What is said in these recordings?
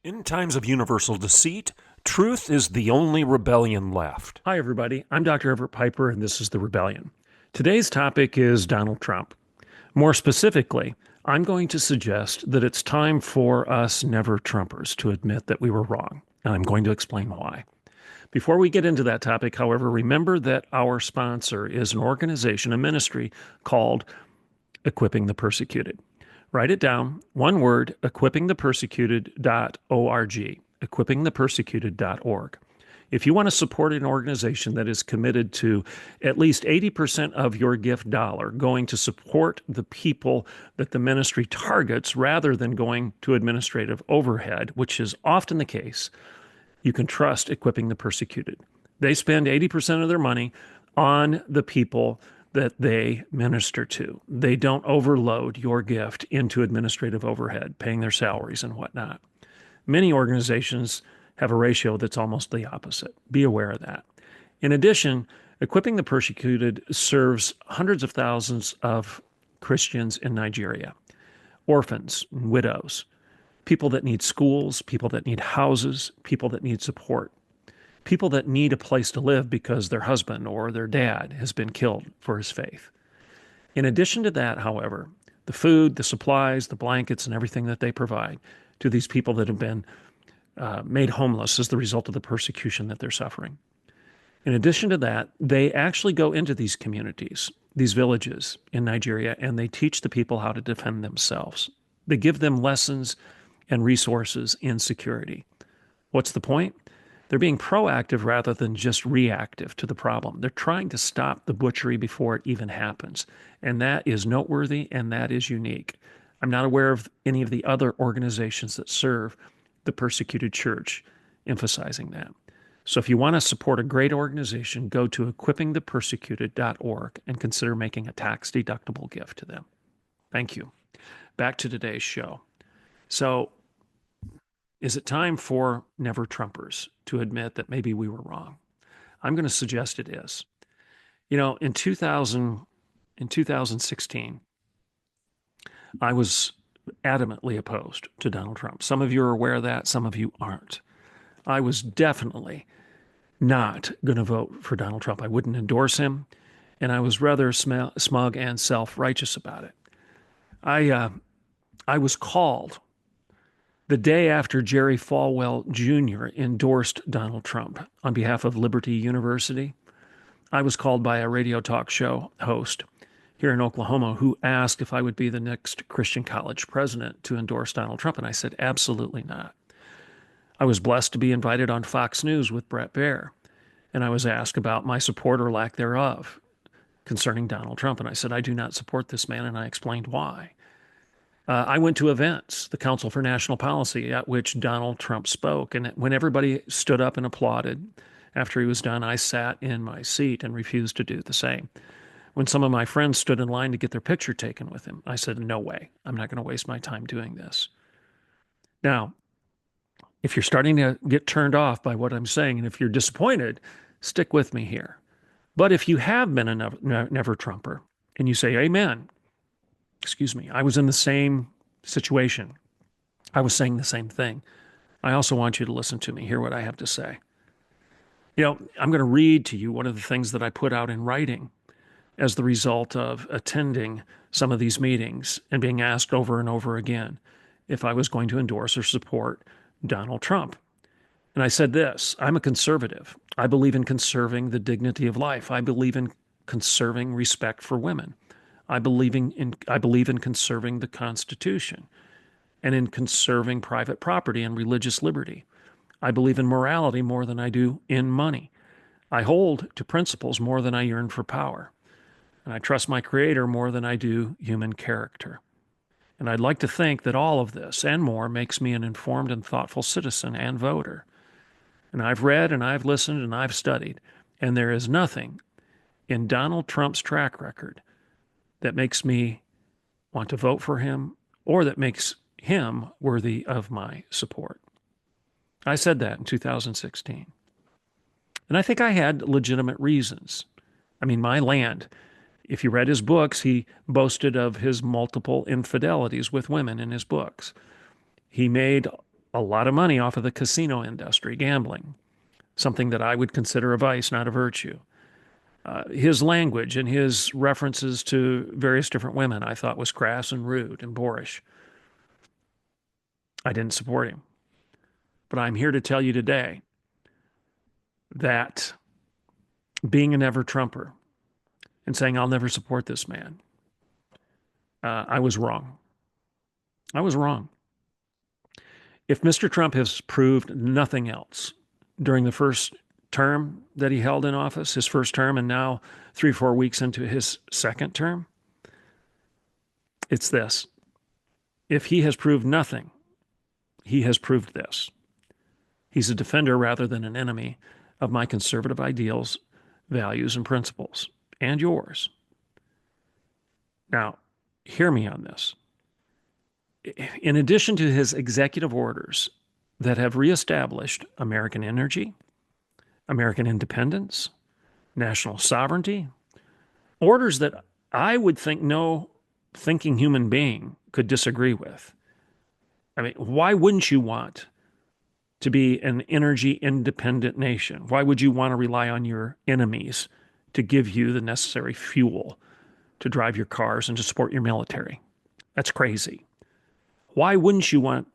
In times of universal deceit, truth is the only rebellion left. Hi, everybody. I'm Dr. Everett Piper, and this is The Rebellion. Today's topic is Donald Trump. More specifically, I'm going to suggest that it's time for us NeverTrumpers to admit that we were wrong, and I'm going to explain why. Before we get into that topic, however, remember that our sponsor is an organization, a ministry called Equipping the Persecuted. Write it down, one word, equippingthepersecuted.org, equippingthepersecuted.org. If you want to support an organization that is committed to at least 80% of your gift dollar going to support the people that the ministry targets rather than going to administrative overhead, which is often the case, you can trust Equipping the Persecuted. They spend 80% of their money on the people that they minister to. They don't overload your gift into administrative overhead, paying their salaries and whatnot. Many organizations have a ratio that's almost the opposite. Be aware of that. In addition, Equipping the Persecuted serves hundreds of thousands of Christians in Nigeria, orphans and widows, people that need schools, people that need houses, people that need support, people that need a place to live because their husband or their dad has been killed for his faith. In addition to that, however, the food, the supplies, the blankets, and everything that they provide to these people that have been made homeless as the result of the persecution that they're suffering. In addition to that, they actually go into these communities, these villages in Nigeria, and they teach the people how to defend themselves. They give them lessons and resources in security. What's the point? They're being proactive rather than just reactive to the problem. They're trying to stop the butchery before it even happens. And that is noteworthy and that is unique. I'm not aware of any of the other organizations that serve the persecuted church emphasizing that. So if you want to support a great organization, go to equippingthepersecuted.org and consider making a tax-deductible gift to them. Thank you. Back to today's show. So, is it time for NeverTrumpers to admit that maybe we were wrong? I'm going to suggest it is. You know, in 2016, I was adamantly opposed to Donald Trump. Some of you are aware of that, some of you aren't. I was definitely not going to vote for Donald Trump. I wouldn't endorse him, and I was rather smug and self-righteous about it. I was called the day after Jerry Falwell Jr. endorsed Donald Trump on behalf of Liberty University. I was called by a radio talk show host here in Oklahoma who asked if I would be the next Christian college president to endorse Donald Trump, and I said, absolutely not. I was blessed to be invited on Fox News with Bret Baier, and I was asked about my support or lack thereof concerning Donald Trump, and I said, I do not support this man, and I explained why. I went to events, the Council for National Policy, at which Donald Trump spoke. And when everybody stood up and applauded after he was done, I sat in my seat and refused to do the same. When some of my friends stood in line to get their picture taken with him, I said, no way, I'm not going to waste my time doing this. Now, if you're starting to get turned off by what I'm saying, and if you're disappointed, stick with me here. But if you have been a never-Trumper and you say, amen, I was in the same situation. I was saying the same thing. I also want you to listen to me, hear what I have to say. You know, I'm going to read to you one of the things that I put out in writing as the result of attending some of these meetings and being asked over and over again if I was going to endorse or support Donald Trump. And I said this, I'm a conservative. I believe in conserving the dignity of life. I believe in conserving respect for women. I believe in conserving the Constitution and in conserving private property and religious liberty. I believe in morality more than I do in money. I hold to principles more than I yearn for power. And I trust my Creator more than I do human character. And I'd like to think that all of this and more makes me an informed and thoughtful citizen and voter. And I've read and I've listened and I've studied, and there is nothing in Donald Trump's track record that makes me want to vote for him or that makes him worthy of my support. I said that in 2016. And I think I had legitimate reasons. I mean, my land, if you read his books, he boasted of his multiple infidelities with women in his books. He made a lot of money off of the casino industry, gambling, something that I would consider a vice, not a virtue. His language and his references to various different women I thought was crass and rude and boorish. I didn't support him. But I'm here to tell you today that being a NeverTrumper and saying I'll never support this man, I was wrong. I was wrong. If Mr. Trump has proved nothing else during the first term that he held in office, his first term, and now 3 or 4 weeks into his second term, it's this. If he has proved nothing, he has proved this. He's a defender rather than an enemy of my conservative ideals, values, and principles, and yours. Now, hear me on this. In addition to his executive orders that have reestablished American energy, American independence, national sovereignty, orders that I would think no thinking human being could disagree with. I mean, why wouldn't you want to be an energy independent nation? Why would you want to rely on your enemies to give you the necessary fuel to drive your cars and to support your military? That's crazy. Why wouldn't you want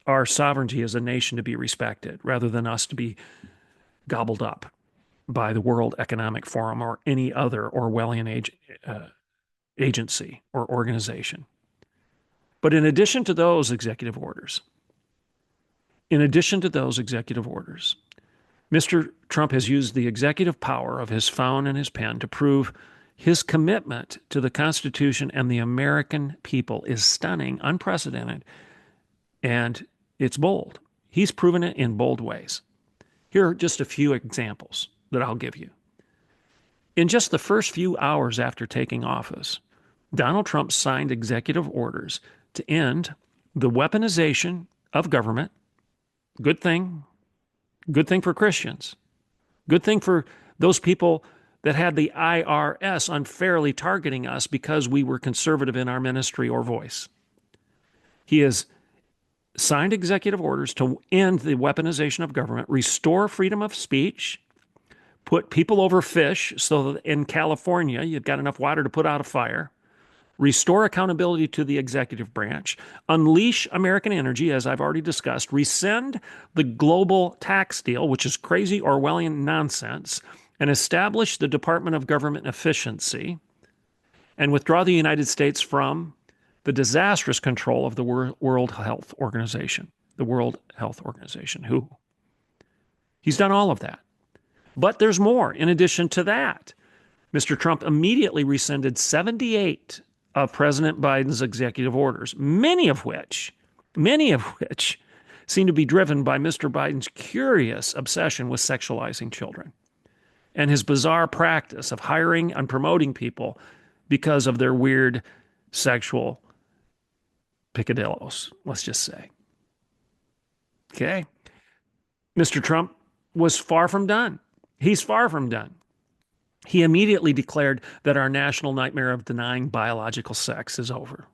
our sovereignty as a nation to be respected rather than us to be gobbled up by the World Economic Forum or any other Orwellian agency or organization? But in addition to those executive orders, Mr. Trump has used the executive power of his phone and his pen to prove his commitment to the Constitution and the American people is stunning, unprecedented, and it's bold. He's proven it in bold ways. Here are just a few examples that I'll give you. In just the first few hours after taking office, Donald Trump signed executive orders to end the weaponization of government. Good thing. Good thing for Christians. Good thing for those people that had the IRS unfairly targeting us because we were conservative in our ministry or voice. He has signed executive orders to end the weaponization of government, restore freedom of speech, put people over fish so that in California you've got enough water to put out a fire, restore accountability to the executive branch, unleash American energy, as I've already discussed, rescind the global tax deal, which is crazy Orwellian nonsense, and establish the Department of Government Efficiency, and withdraw the United States from the disastrous control of the World Health Organization, WHO. He's done all of that. But there's more. In addition to that, Mr. Trump immediately rescinded 78 of President Biden's executive orders, many of which seem to be driven by Mr. Biden's curious obsession with sexualizing children and his bizarre practice of hiring and promoting people because of their weird sexual picadillos, let's just say. Okay. Mr. Trump was far from done. He's far from done. He immediately declared that our national nightmare of denying biological sex is over.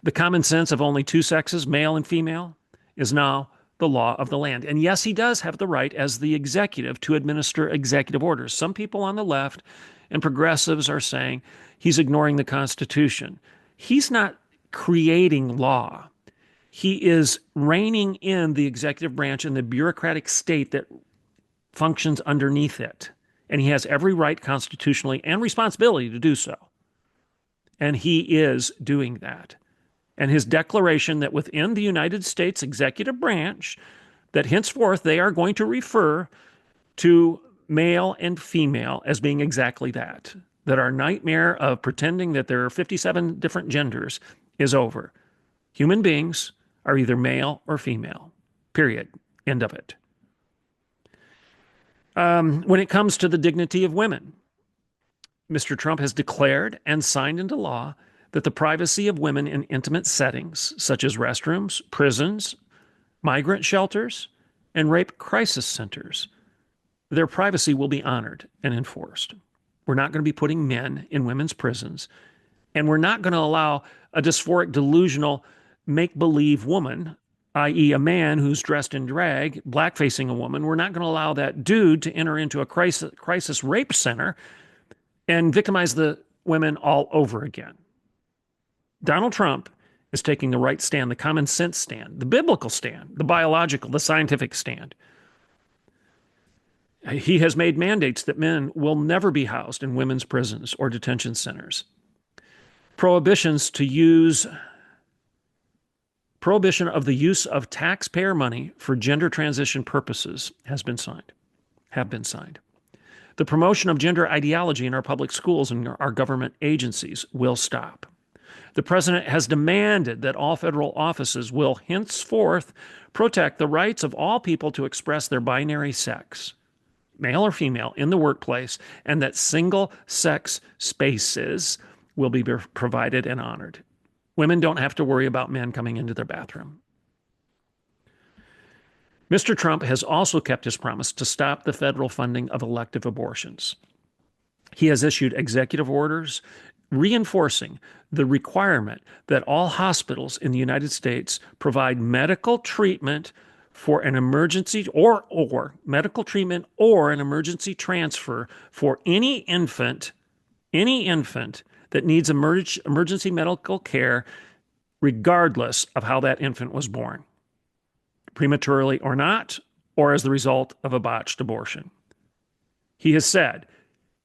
The common sense of only two sexes, male and female, is now the law of the land. And yes, he does have the right as the executive to administer executive orders. Some people on the left and progressives are saying he's ignoring the Constitution. He's not creating law. He is reining in the executive branch and the bureaucratic state that functions underneath it. And he has every right constitutionally and responsibility to do so. And he is doing that. And his declaration that within the United States executive branch, that henceforth they are going to refer to male and female as being exactly that our nightmare of pretending that there are 57 different genders is over. Human beings are either male or female, period. End of it. When it comes to the dignity of women, Mr. Trump has declared and signed into law that the privacy of women in intimate settings, such as restrooms, prisons, migrant shelters, and rape crisis centers, their privacy will be honored and enforced. We're not going to be putting men in women's prisons, and we're not going to allow a dysphoric, delusional, make-believe woman i.e., a man who's dressed in drag, blackfacing a woman. We're not going to allow that dude to enter into a crisis rape center and victimize the women all over again. Donald Trump is taking the right stand, the common sense stand, the biblical stand, the biological, the scientific stand. He has made mandates that men will never be housed in women's prisons or detention centers. Prohibition of the use of taxpayer money for gender transition purposes have been signed. The promotion of gender ideology in our public schools and our government agencies will stop. The president has demanded that all federal offices will henceforth protect the rights of all people to express their binary sex, male or female, in the workplace, and that single-sex spaces will be provided and honored. Women don't have to worry about men coming into their bathroom. Mr. Trump has also kept his promise to stop the federal funding of elective abortions. He has issued executive orders reinforcing the requirement that all hospitals in the United States provide medical treatment for an emergency or medical treatment or an emergency transfer for any infant that needs emergency medical care, regardless of how that infant was born, prematurely or not, or as the result of a botched abortion. He has said,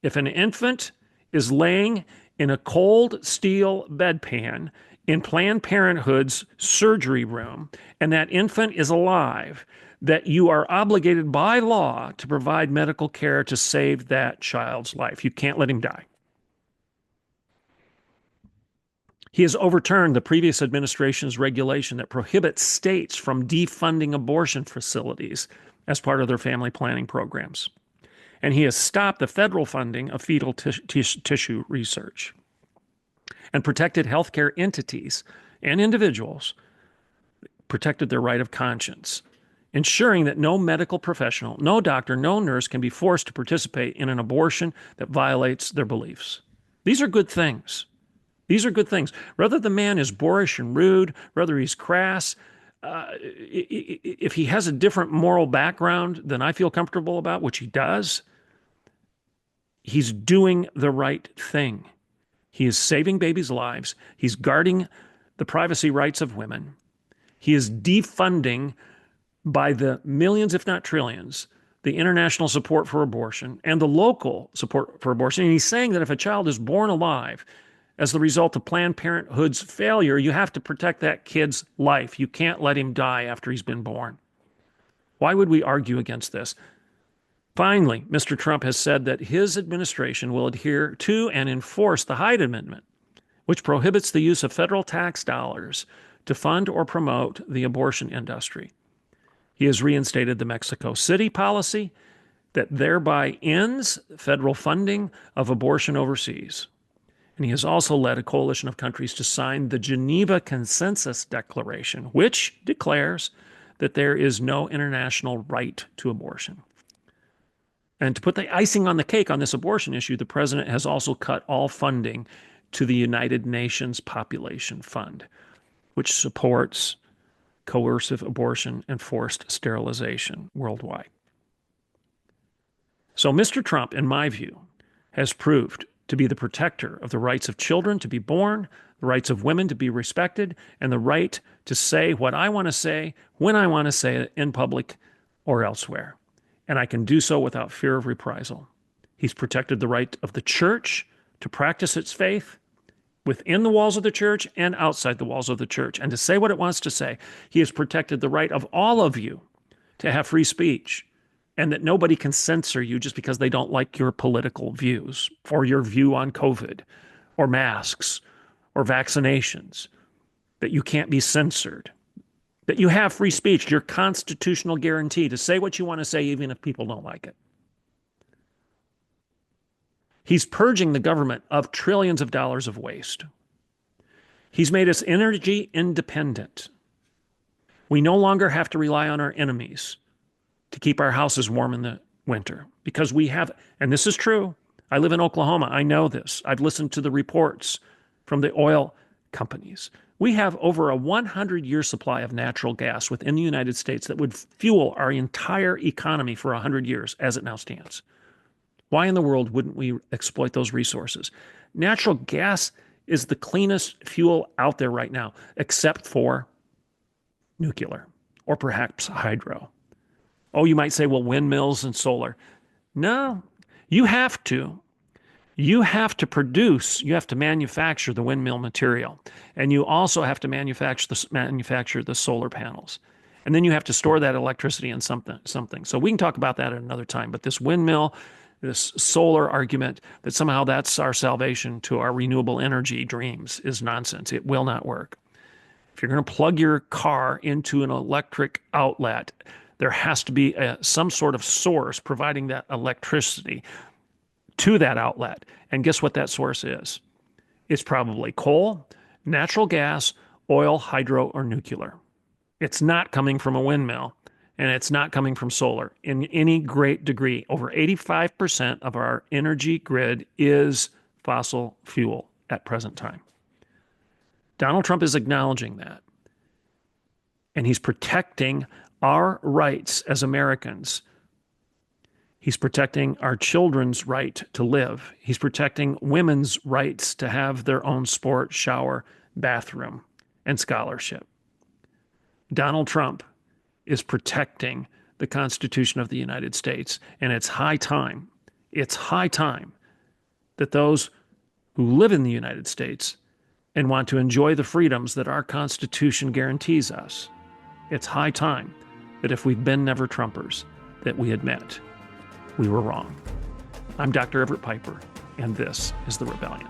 if an infant is laying in a cold steel bedpan in Planned Parenthood's surgery room, and that infant is alive, that you are obligated by law to provide medical care to save that child's life. You can't let him die. He has overturned the previous administration's regulation that prohibits states from defunding abortion facilities as part of their family planning programs. And he has stopped the federal funding of fetal tissue research and protected healthcare entities and individuals, protected their right of conscience, ensuring that no medical professional, no doctor, no nurse can be forced to participate in an abortion that violates their beliefs. These are good things. These are good things. Whether the man is boorish and rude, whether he's crass, if he has a different moral background than I feel comfortable about, which he does, he's doing the right thing. He is saving babies' lives. He's guarding the privacy rights of women. He is defunding by the millions, if not trillions, the international support for abortion and the local support for abortion. And he's saying that if a child is born alive as the result of Planned Parenthood's failure, you have to protect that kid's life. You can't let him die after he's been born. Why would we argue against this? Finally, Mr. Trump has said that his administration will adhere to and enforce the Hyde Amendment, which prohibits the use of federal tax dollars to fund or promote the abortion industry. He has reinstated the Mexico City policy that thereby ends federal funding of abortion overseas. And he has also led a coalition of countries to sign the Geneva Consensus Declaration, which declares that there is no international right to abortion. And to put the icing on the cake on this abortion issue, the president has also cut all funding to the United Nations Population Fund, which supports coercive abortion and forced sterilization worldwide. So Mr. Trump, in my view, has proved to be the protector of the rights of children to be born, the rights of women to be respected, and the right to say what I want to say, when I want to say it, in public or elsewhere. And I can do so without fear of reprisal. He's protected the right of the church to practice its faith within the walls of the church and outside the walls of the church, and to say what it wants to say. He has protected the right of all of you to have free speech, and that nobody can censor you just because they don't like your political views or your view on COVID or masks or vaccinations, that you can't be censored, that you have free speech, your constitutional guarantee to say what you want to say even if people don't like it. He's purging the government of trillions of dollars of waste. He's made us energy independent. We no longer have to rely on our enemies to keep our houses warm in the winter because we have, and this is true, I live in Oklahoma, I know this, I've listened to the reports from the oil companies. We have over a 100-year supply of natural gas within the United States that would fuel our entire economy for 100 years as it now stands. Why in the world wouldn't we exploit those resources? Natural gas is the cleanest fuel out there right now, except for nuclear or perhaps hydro. Oh, you might say, well, windmills and solar. No, you have to. You have to produce, you have to manufacture the windmill material, and you also have to manufacture the solar panels. And then you have to store that electricity in something. So we can talk about that at another time. But this windmill, this solar argument that somehow that's our salvation to our renewable energy dreams is nonsense. It will not work. If you're going to plug your car into an electric outlet, there has to be some sort of source providing that electricity to that outlet. And guess what that source is? It's probably coal, natural gas, oil, hydro, or nuclear. It's not coming from a windmill, and it's not coming from solar in any great degree. Over 85% of our energy grid is fossil fuel at present time. Donald Trump is acknowledging that. And he's protecting our rights as Americans. He's protecting our children's right to live. He's protecting women's rights to have their own sport, shower, bathroom, and scholarship. Donald Trump is protecting the Constitution of the United States, and it's high time that those who live in the United States and want to enjoy the freedoms that our Constitution guarantees us, it's high time that if we've been NeverTrumpers, that we admit we were wrong. I'm Dr. Everett Piper, and this is The Rebellion.